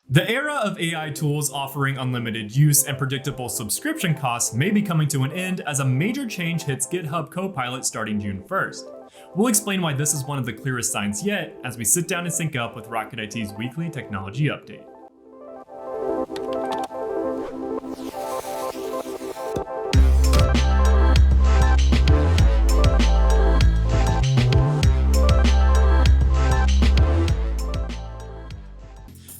The era of AI tools offering unlimited use and predictable subscription costs may be coming to an end as a major change hits GitHub Copilot starting June 1st. We'll explain why this is one of the clearest signs yet as we sit down and sync up with Rocket IT's weekly technology update.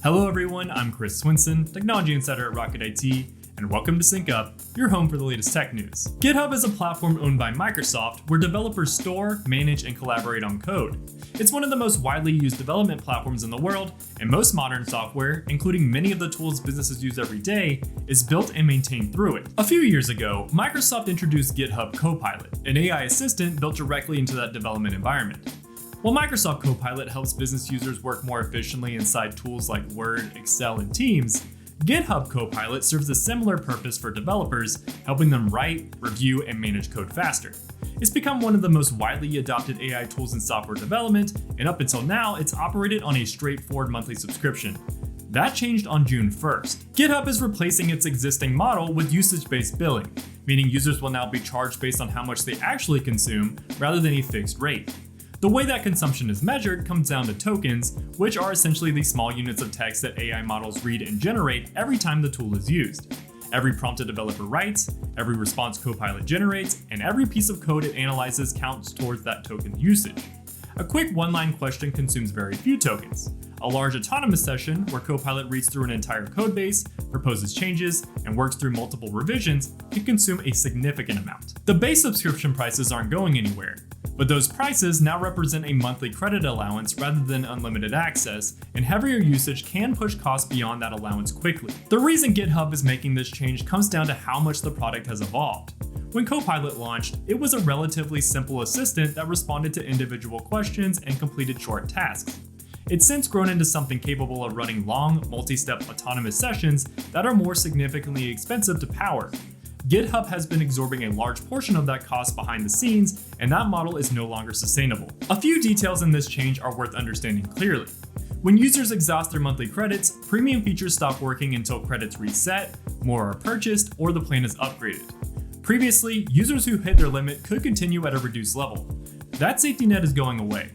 Hello everyone, I'm Chris Swinson, Technology Insider at Rocket IT, and welcome to Sync Up, your home for the latest tech news. GitHub is a platform owned by Microsoft where developers store, manage, and collaborate on code. It's one of the most widely used development platforms in the world, and most modern software, including many of the tools businesses use every day, is built and maintained through it. A few years ago, Microsoft introduced GitHub Copilot, an AI assistant built directly into that development environment. While Microsoft Copilot helps business users work more efficiently inside tools like Word, Excel, and Teams, GitHub Copilot serves a similar purpose for developers, helping them write, review, and manage code faster. It's become one of the most widely adopted AI tools in software development, and up until now, it's operated on a straightforward monthly subscription. That changed on June 1st. GitHub is replacing its existing model with usage-based billing, meaning users will now be charged based on how much they actually consume rather than a fixed rate. The way that consumption is measured comes down to tokens, which are essentially the small units of text that AI models read and generate every time the tool is used. Every prompt a developer writes, every response Copilot generates, and every piece of code it analyzes counts towards that token usage. A quick one-line question consumes very few tokens. A large autonomous session, where Copilot reads through an entire codebase, proposes changes, and works through multiple revisions, can consume a significant amount. The base subscription prices aren't going anywhere, but those prices now represent a monthly credit allowance rather than unlimited access, and heavier usage can push costs beyond that allowance quickly. The reason GitHub is making this change comes down to how much the product has evolved. When Copilot launched, it was a relatively simple assistant that responded to individual questions and completed short tasks. It's since grown into something capable of running long, multi-step autonomous sessions that are more significantly expensive to power. GitHub has been absorbing a large portion of that cost behind the scenes, and that model is no longer sustainable. A few details in this change are worth understanding clearly. When users exhaust their monthly credits, premium features stop working until credits reset, more are purchased, or the plan is upgraded. Previously, users who hit their limit could continue at a reduced level. That safety net is going away.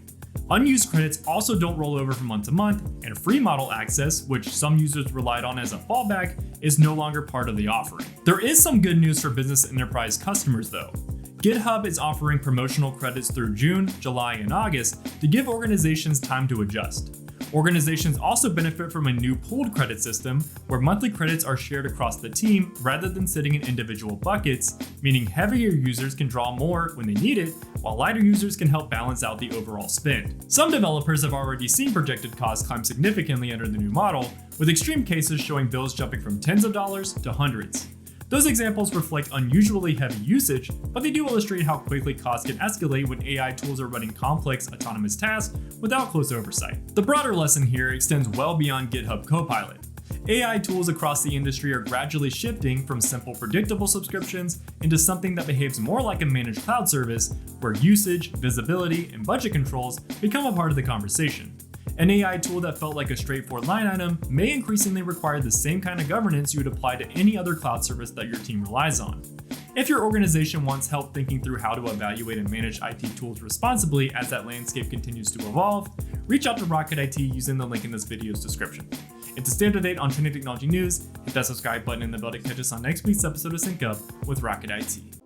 Unused credits also don't roll over from month to month, and free model access, which some users relied on as a fallback, is no longer part of the offering. There is some good news for business and enterprise customers though. GitHub is offering promotional credits through June, July, and August to give organizations time to adjust. Organizations also benefit from a new pooled credit system where monthly credits are shared across the team rather than sitting in individual buckets, meaning heavier users can draw more when they need it, while lighter users can help balance out the overall spend. Some developers have already seen projected costs climb significantly under the new model, with extreme cases showing bills jumping from tens of dollars to hundreds. Those examples reflect unusually heavy usage, but they do illustrate how quickly costs can escalate when AI tools are running complex autonomous tasks without close oversight. The broader lesson here extends well beyond GitHub Copilot. AI tools across the industry are gradually shifting from simple predictable subscriptions into something that behaves more like a managed cloud service, where usage, visibility, and budget controls become a part of the conversation. An AI tool that felt like a straightforward line item may increasingly require the same kind of governance you would apply to any other cloud service that your team relies on. If your organization wants help thinking through how to evaluate and manage IT tools responsibly as that landscape continues to evolve, reach out to Rocket IT using the link in this video's description. And to stay up to date on trending technology news, hit that subscribe button and the bell to catch us on next week's episode of Sync Up with Rocket IT.